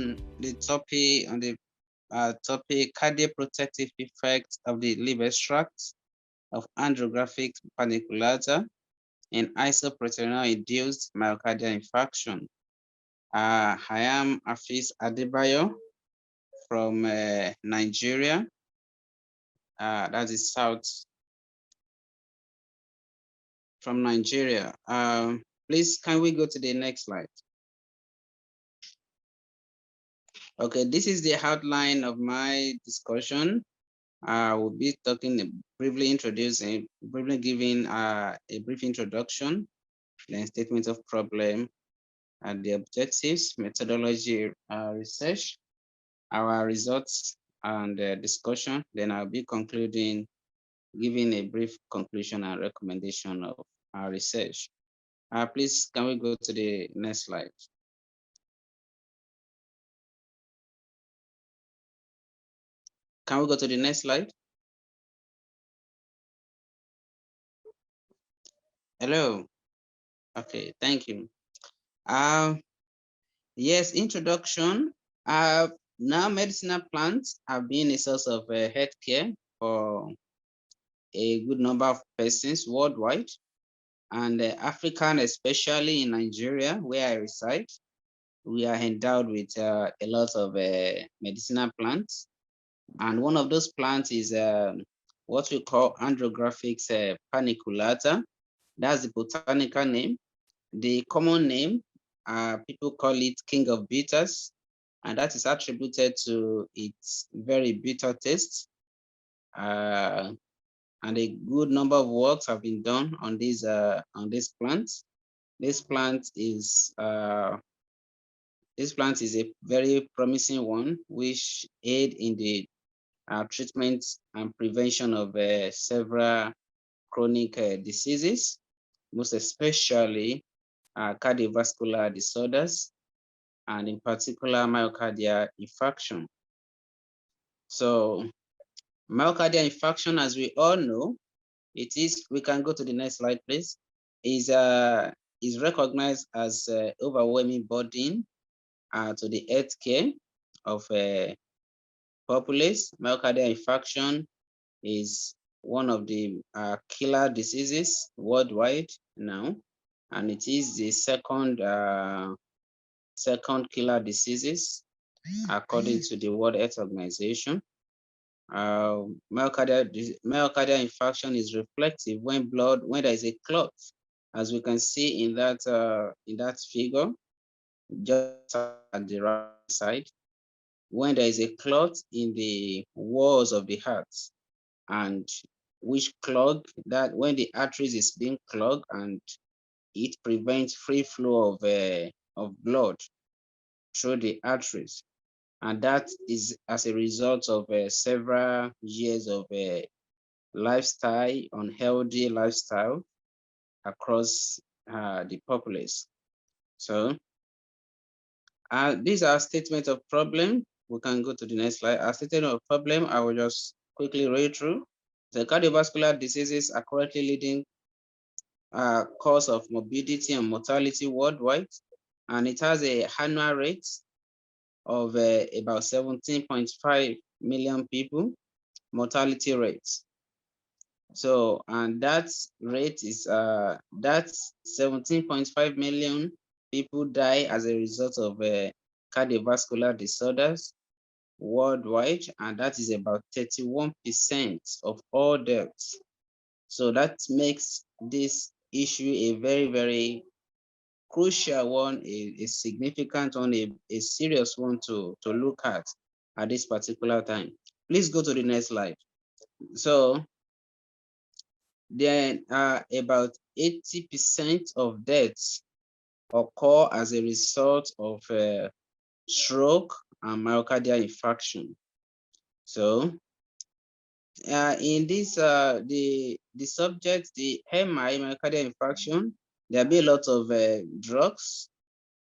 on the topic topic cardioprotective effects of the liver extract of Andrographis paniculata and isoproterenol-induced myocardial infarction. I am Afees Adebayo from Nigeria. That is South from Nigeria. Please, can we go to the next slide? Okay, this is the outline of my discussion. I will be talking, briefly giving a brief introduction, then statement of problem, and the objectives, methodology, research, our results, and discussion. Then I'll be concluding, giving a brief conclusion and recommendation of our research. Please, can we go to the next slide? Can we go to the next slide? Hello. Okay, thank you. Yes, introduction. Now medicinal plants have been a source of healthcare for a good number of persons worldwide, and African, especially in Nigeria, where I reside. We are endowed with a lot of medicinal plants, and one of those plants is what we call Andrographis paniculata. That's the botanical name. The common name, people call it king of bitters, and that is attributed to its very bitter taste. And a good number of works have been done on this plant. This plant is a very promising one, which aid in the treatment and prevention of several chronic diseases, most especially cardiovascular disorders, and in particular myocardial infarction. So myocardial infarction, as we all know, it is, we can go to the next slide, please, is recognized as overwhelming burden to the healthcare of populace. Myocardial infarction is one of the killer diseases worldwide now, and it is the second killer diseases according to the World Health Organization. Myocardial infarction is reflective when there is a clot, as we can see in that figure, just at the right side, when there is a clot in the walls of the heart, and which clog that when the arteries is being clogged, and it prevents free flow of blood through the arteries. And that is as a result of several years of lifestyle, unhealthy lifestyle across the populace. So these are statements of problem. We can go to the next slide. Our statement of problem, I will just quickly read through. The cardiovascular diseases are currently leading cause of morbidity and mortality worldwide, and it has a annual rate of about 17.5 million people mortality rates. So, and that rate is that's 17.5 million people die as a result of cardiovascular disorders worldwide, and that is about 31% of all deaths. So that makes this issue a very, very crucial one, a significant one, a serious one to look at this particular time. Please go to the next slide. So then about 80% of deaths occur as a result of stroke and myocardial infarction. So in this, the subject, the MI, myocardial infarction, there be a lot of drugs,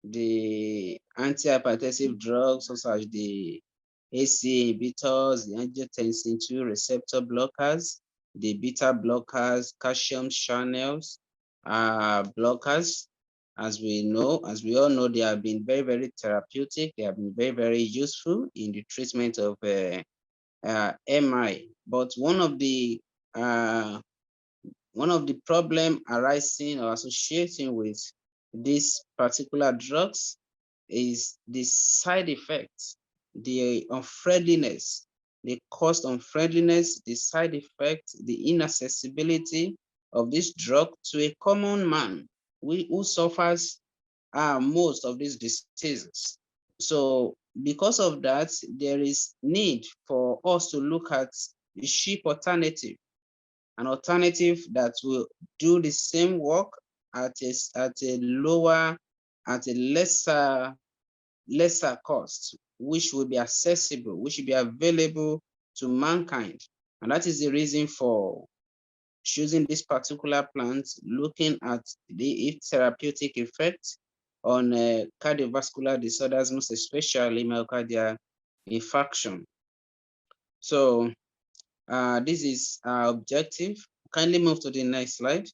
the antihypertensive drugs, such as the AC inhibitors, the angiotensin II receptor blockers, the beta blockers, calcium channels blockers, As we all know, they have been very, very therapeutic. They have been very, very useful in the treatment of MI. But one of the problem arising or associating with these particular drugs is the side effects, the unfriendliness, the cost unfriendliness, the side effect, the inaccessibility of this drug to a common man who suffers most of these diseases. So because of that, there is need for us to look at the cheap alternative, an alternative that will do the same work at a lower, at a lesser cost, which will be accessible, which will be available to mankind. And that is the reason for choosing this particular plant, looking at its therapeutic effect on cardiovascular disorders, most especially myocardial infarction. So this is our objective. Kindly move to the next slide.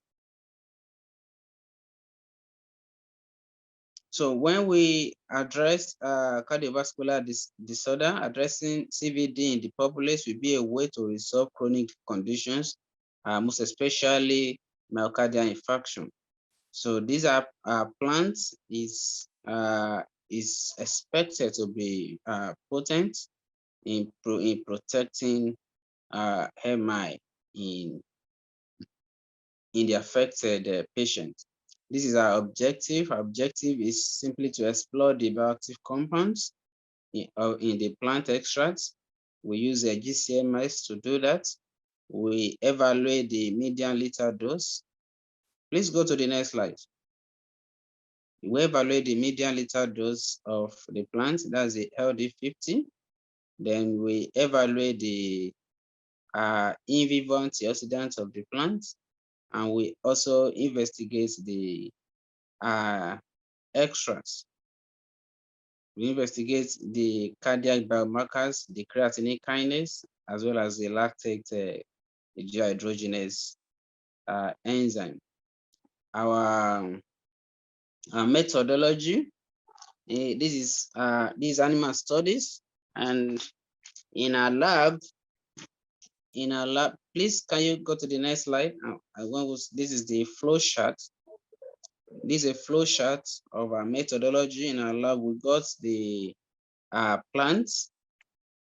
So when we address cardiovascular disorder, addressing CVD in the populace will be a way to resolve chronic conditions, most especially myocardial infarction. So these are plants is expected to be potent in protecting MI in the affected patient. This is our objective. Our objective is simply to explore the bioactive compounds in the plant extracts. We use a GCMS to do that. We evaluate the median liter dose. Please go to the next slide. We evaluate the median liter dose of the plant, that's the LD50. Then we evaluate the in vivo antioxidants of the plant, and we also investigate the extracts. We investigate the cardiac biomarkers, the creatinine kinase, as well as the lactate dehydrogenase enzyme. Our methodology, this is these animal studies, and in our lab, please can you go to the next slide? This is the flow chart. This is a flow chart of our methodology. In our lab, we got the plants.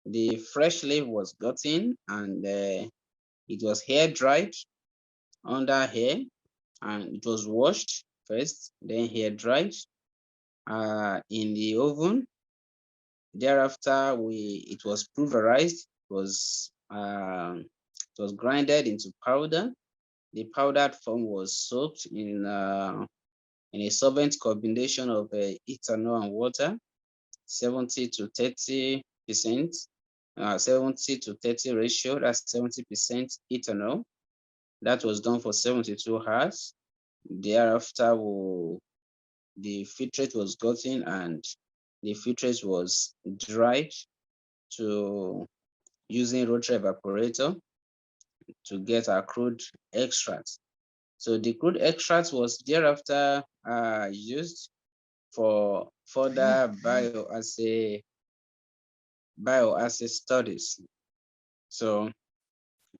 The fresh leaf was gotten, and it was hair dried under hair, and it was washed first, then hair dried in the oven. Thereafter, it was pulverized. It was grinded into powder. The powdered form was soaked in a solvent combination of ethanol and water, 70 to 30%, 70 to 30 ratio, that's 70% ethanol. That was done for 72 hours. Thereafter, the filtrate was gotten, and the filtrate was dried to using rotary evaporator to get our crude extract. So the crude extract was thereafter used for further bioassay studies. So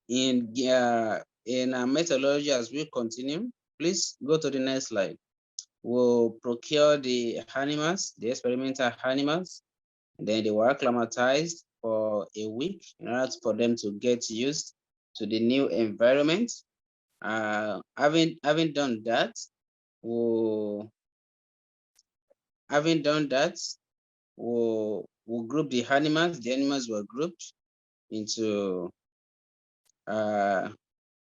in our methodology, as we continue, please go to the next slide. We'll procure the animals, the experimental animals, and then they were acclimatized for a week in order for them to get used to the new environment. Having done that, we'll group the animals. The animals were grouped into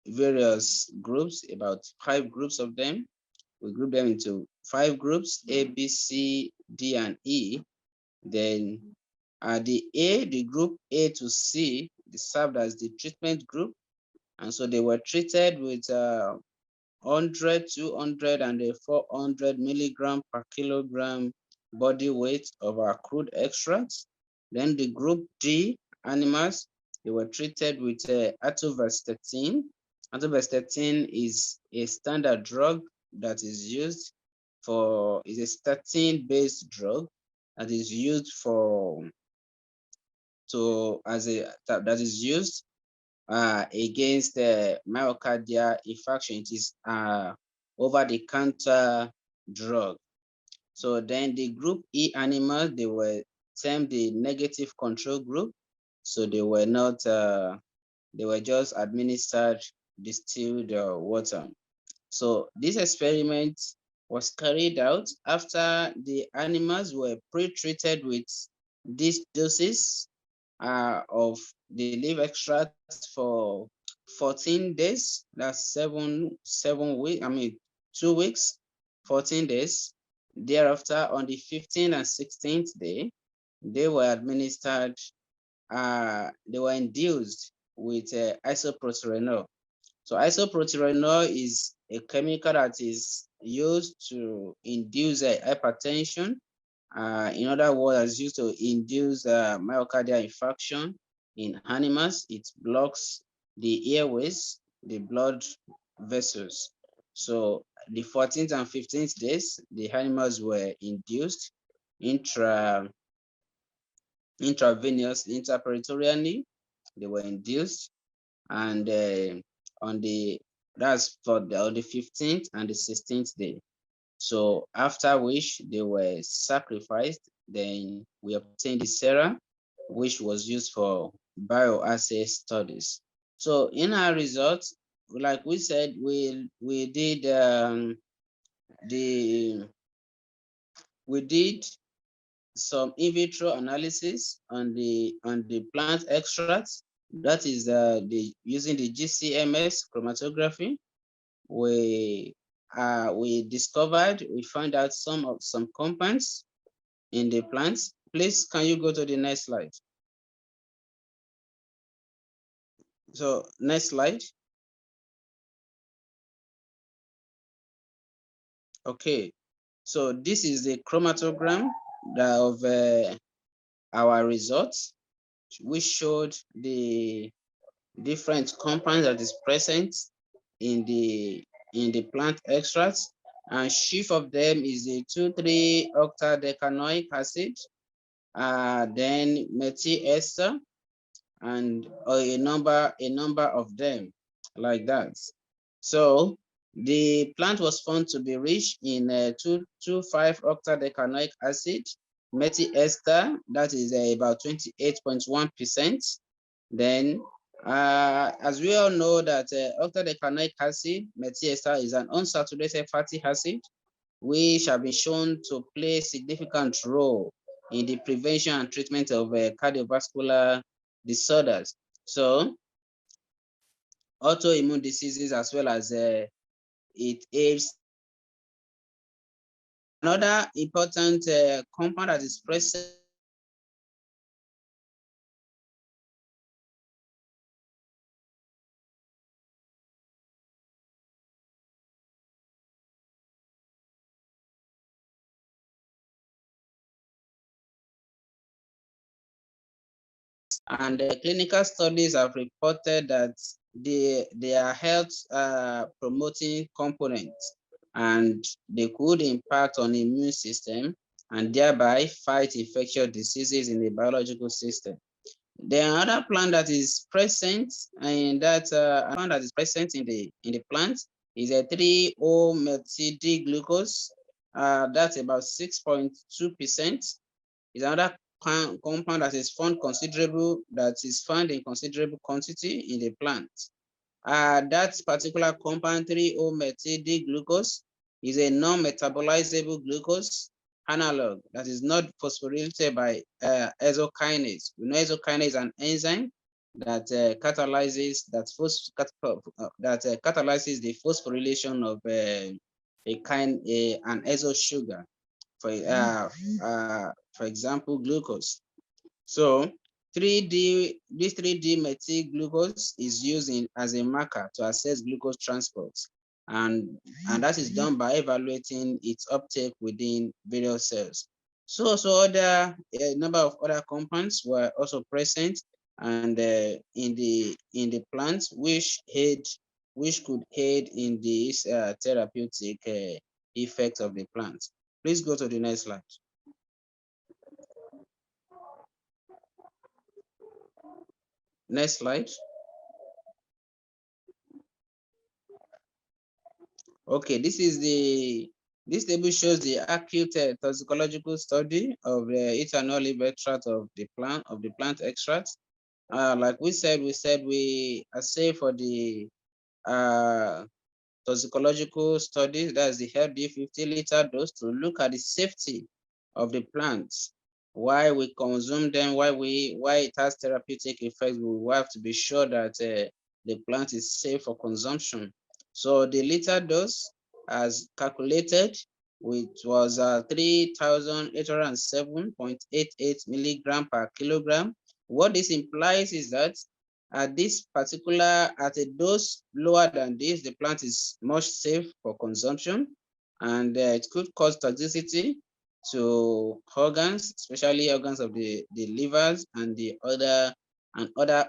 various groups, about 5 groups of them. We group them into 5 groups, A, B, C, D, and E. Then the group A to C, they served as the treatment group. And so they were treated with 100, 200, and 400 milligram per kilogram body weight of our crude extracts. Then the group D animals, they were treated with atorvastatin. Atorvastatin is a standard drug that is used is a statin-based drug that is used that is used against the myocardial infarction. It is over-the-counter drug. So then the group E animals, they were termed the negative control group. So they were not, they were just administered distilled water. So this experiment was carried out after the animals were pre-treated with these doses of the liver extract for 14 days. That's 7 weeks. I mean 2 weeks, 14 days. Thereafter, on the 15th and 16th day, they were administered. They were induced with isoproterenol. So isoproterenol is a chemical that is used to induce hypertension. In other words, it's used to induce myocardial infarction in animals. It blocks the airways, the blood vessels. So the 14th and 15th days, the animals were induced intravenous, intraperitoneally. They were induced, and on the 15th and the 16th day. So after which they were sacrificed, then we obtained the serum, which was used for bioassay studies. So in our results, like we said, we did some in vitro analysis on the plant extracts. That is using the GCMS chromatography. We found out some compounds in the plants. Please, can you go to the next slide? So next slide. Okay, so this is the chromatogram of our results, which showed the different compounds that is present in the plant extracts, and chief of them is the 2,3-octadecanoic acid, then methyl ester, and a number of them like that. So the plant was found to be rich in 2,5-octadecanoic acid, methyl ester, that is about 28.1%. Then, as we all know that octadecanoic acid, methyl ester, is an unsaturated fatty acid, which have been shown to play a significant role in the prevention and treatment of cardiovascular disorders. So, autoimmune diseases, as well as it aids. Another important compound that is present and clinical studies have reported that they are health promoting components, and they could impact on the immune system and thereby fight infectious diseases in the biological system. The other plant that is present in that plant that is present in the plant is a 3-O-methyl-D-glucose. That's about 6.2%. Is another compound that is found in considerable quantity in the plant. That particular compound, 3-O-methyl-D-glucose, is a non-metabolizable glucose analog that is not phosphorylated by hexokinase. We know hexokinase is an enzyme that catalyzes the phosphorylation of an hexo sugar, for example, glucose. So this 3D methyl glucose is used as a marker to assess glucose transport, and that is done by evaluating its uptake within various cells. So a number of other compounds were also present, and in the plants, which could aid in this therapeutic effect of the plant. Please go to the next slide. Next slide. Okay, this table shows the acute toxicological study of the ethanol leaf extract of the plant extract. Like we said we assay for the toxicological studies, that's the healthy 50-liter dose, to look at the safety of the plants. Why we consume them, why it has therapeutic effects, we have to be sure that the plant is safe for consumption. So the liter dose, as calculated, which was 3,807.88 milligram per kilogram. What this implies is that at a dose lower than this, the plant is much safe for consumption, and it could cause toxicity to organs, especially organs of the livers and the other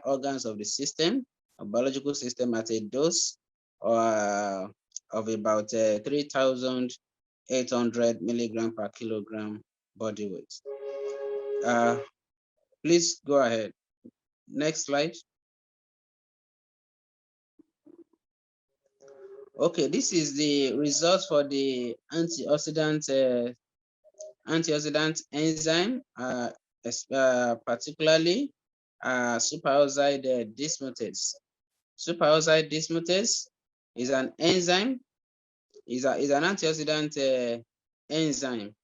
organs of the system, a biological system, at a dose of about 3,800 milligram per kilogram body weight. Please go ahead. Next slide. Okay, this is the result for the antioxidant enzyme, particularly superoxide dismutase. Superoxide dismutase is an enzyme, is an antioxidant enzyme,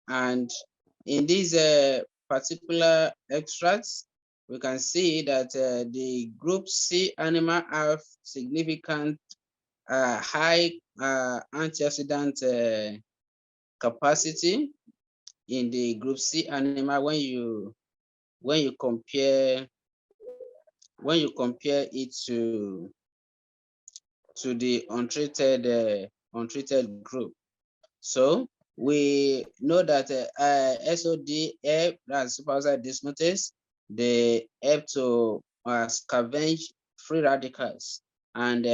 and in these particular extracts, we can see that the group C animal have significant high antioxidant capacity in the group C animal when you compare it to the untreated group. So we know that SOD, that's superoxide dismutase, they help to scavenge free radicals, and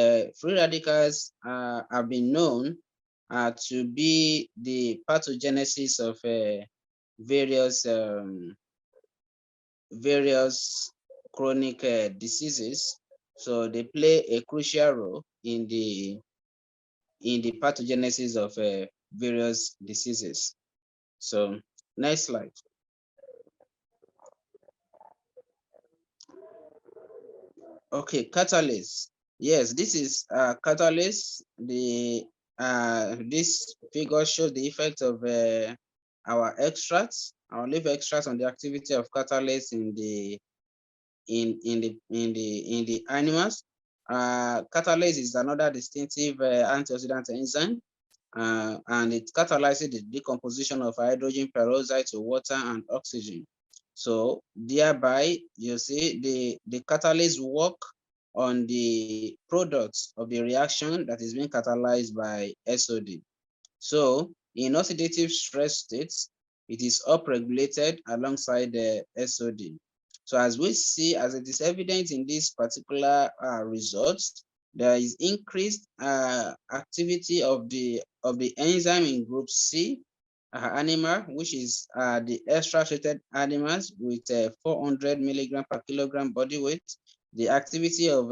free radicals have been known to be the pathogenesis of various chronic diseases. So they play a crucial role in the pathogenesis of various diseases. So next slide. Okay, catalyst. Yes, this is catalyst. This figure shows the effect of our extracts, our leaf extracts, on the activity of catalysts in the animals. Catalase is another distinctive antioxidant enzyme, and it catalyzes the decomposition of hydrogen peroxide to water and oxygen. So thereby, you see the catalase work on the products of the reaction that is being catalyzed by SOD. So in oxidative stress states, it is upregulated alongside the SOD. So as we see, as it is evident in these particular results, there is increased activity of the enzyme in group C animal, which is the extra-treated animals with 400 milligram per kilogram body weight. The activity of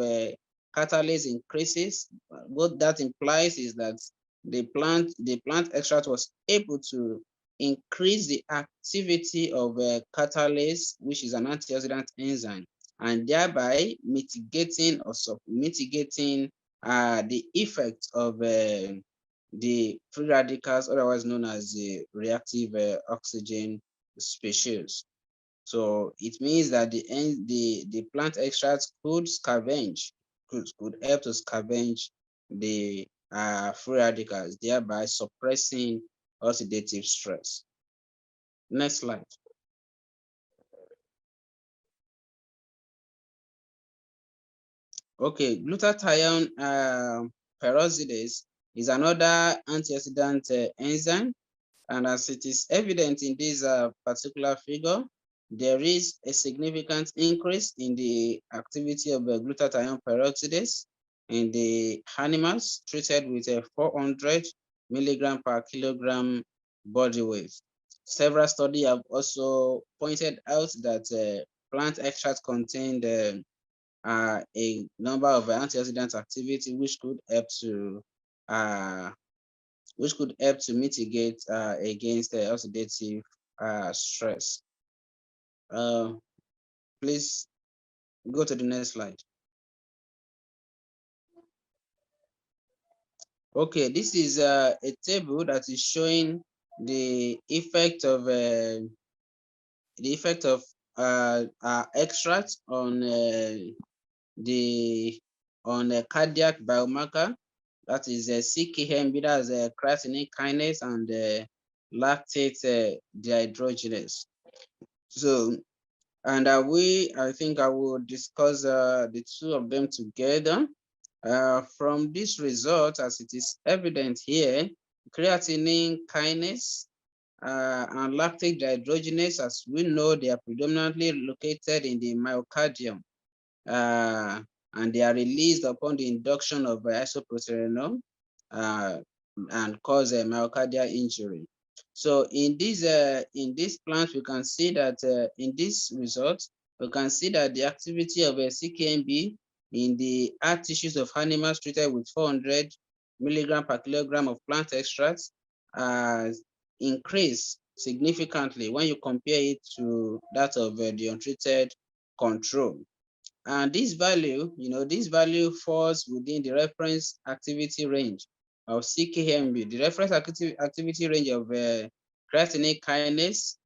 catalase increases. What that implies is that the plant extract was able to increase the activity of catalase, which is an antioxidant enzyme, and thereby mitigating the effect of the free radicals, otherwise known as the reactive oxygen species. So it means that the plant extracts could help to scavenge the free radicals, thereby suppressing oxidative stress. Next slide. Okay, glutathione peroxidase is another antioxidant enzyme, and as it is evident in this particular figure, there is a significant increase in the activity of glutathione peroxidase in the animals treated with 400 milligram per kilogram body weight. Several studies have also pointed out that plant extracts contain a number of antioxidant activity which could help to mitigate against oxidative stress. Please go to the next slide. Okay, this is a table that is showing the effect of extract on the cardiac biomarker, that is CKMB, that's creatinine kinase and lactate dehydrogenase. So, and I think I will discuss the two of them together. From this result, as it is evident here, creatinine kinase and lactate dehydrogenase, as we know, they are predominantly located in the myocardium, and they are released upon the induction of isoproterenol and cause a myocardial injury. So in this plant, we can see that in this result, we can see that the activity of a CKMB in the heart tissues of animals treated with 400 milligram per kilogram of plant extracts increased significantly when you compare it to that of the untreated control. And this value, this value falls within the reference activity range of CKMB. The reference activity range of creatinine kinase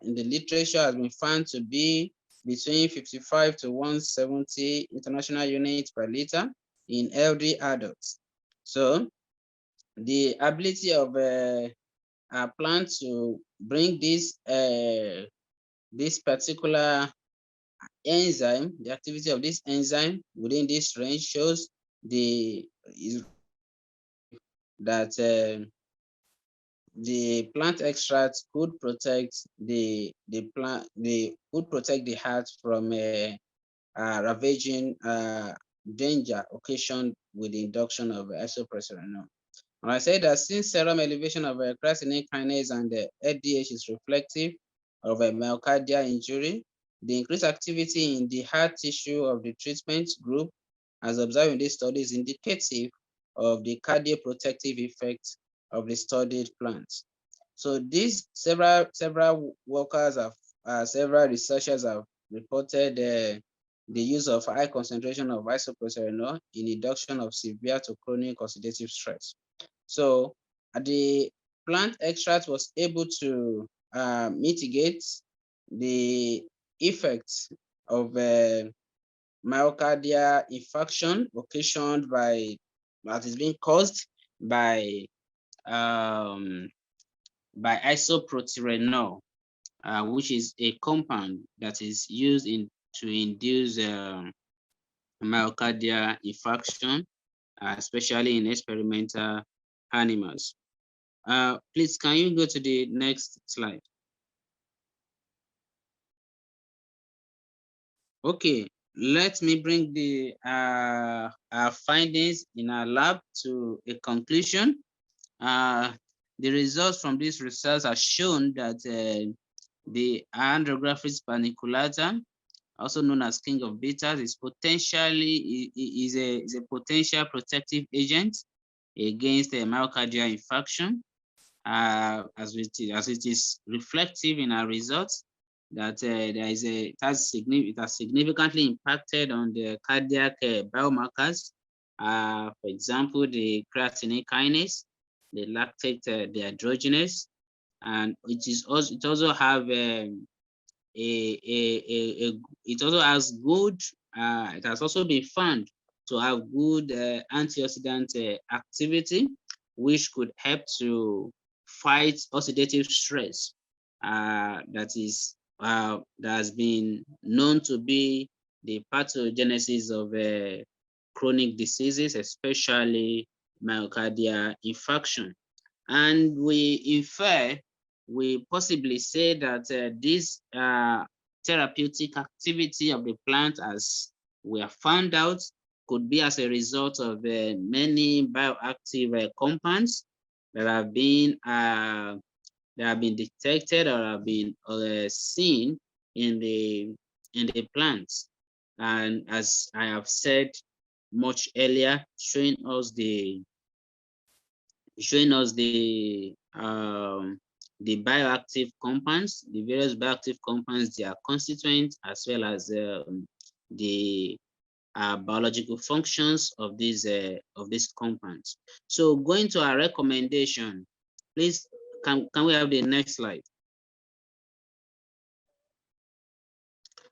in the literature has been found to be between 55 to 170 international units per liter in healthy adults. So the ability of a plant to bring this particular enzyme, the activity of this enzyme within this range shows that the plant extract could protect the heart from ravaging danger occasioned with the induction of isoproterenol. And I said that since serum elevation of creatinine kinase and the LDH is reflective of a myocardial injury, the increased activity in the heart tissue of the treatment group, as observed in this study, is indicative of the cardioprotective effect of the studied plants. So these several workers several researchers have reported the use of high concentration of isoproterenol in induction of severe to chronic oxidative stress. So the plant extract was able to mitigate the effects of myocardial infarction occasioned by, that is being caused by isoproterenol, which is a compound that is used to induce myocardial infarction, especially in experimental animals. Please, can you go to the next slide? Okay, let me bring the our findings in our lab to a conclusion. The results from this research have shown that the Andrographis paniculata, also known as king of bitters, is potentially is a potential protective agent against myocardial infarction, as it is reflective in our results that it has significantly impacted on the cardiac biomarkers. For example, the creatinine kinase, the lactate dehydrogenase, and it also have it also has good. It has also been found to have good antioxidant activity, which could help to fight oxidative stress. That has been known to be the pathogenesis of chronic diseases, especially myocardial infarction. And we possibly say that this therapeutic activity of the plant, as we have found out, could be as a result of many bioactive compounds that have been detected or have been seen in the plants. And as I have said much earlier, showing us the bioactive compounds, the various bioactive compounds, their constituents, as well as the biological functions of these compounds. So going to our recommendation, please, can we have the next slide?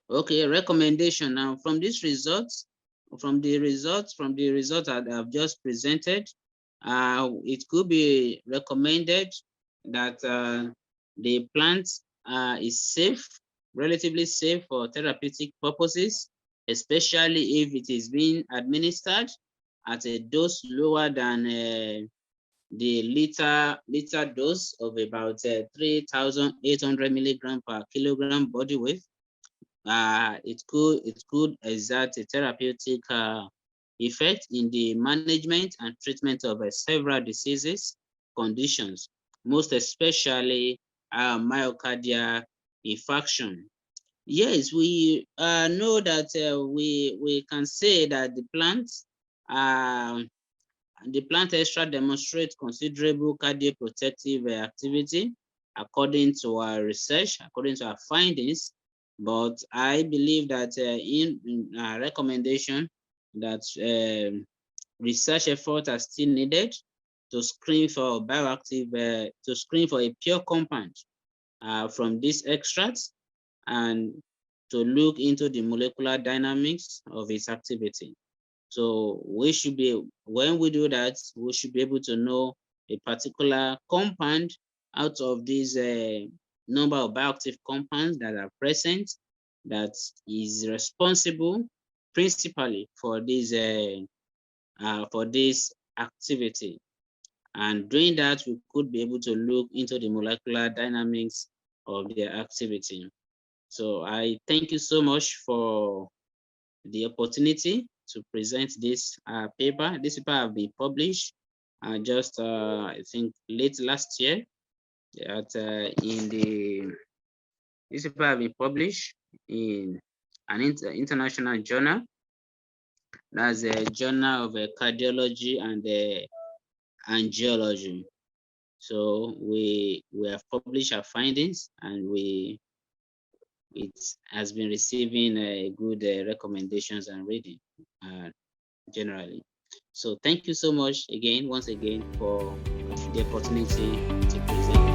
Okay, recommendation. Now from these results, from the results that I've just presented, it could be recommended that the plant is safe, relatively safe for therapeutic purposes, especially if it is being administered at a dose lower than the liter dose of about 3,800 milligram per kilogram body weight. It could exert a therapeutic effect in the management and treatment of several diseases, conditions, most especially myocardial infarction. Yes, we know that we can say that the plant extract demonstrates considerable cardioprotective activity according to our research, according to our findings. But I believe that in our recommendation that research effort are still needed to screen for bioactive, to screen for a pure compound from these extracts, and to look into the molecular dynamics of its activity. So we should be, when we do that, we should be able to know a particular compound out of these number of bioactive compounds that are present that is responsible principally for this activity. And doing that, we could be able to look into the molecular dynamics of their activity. So I thank you so much for the opportunity to present this paper. This paper have been published just I think late last year. That this paper have been published in an international journal. That's a Journal of Cardiology and Angiology. So we have published our findings, and it has been receiving good recommendations and reading generally. So thank you so much again, once again, for the opportunity to present.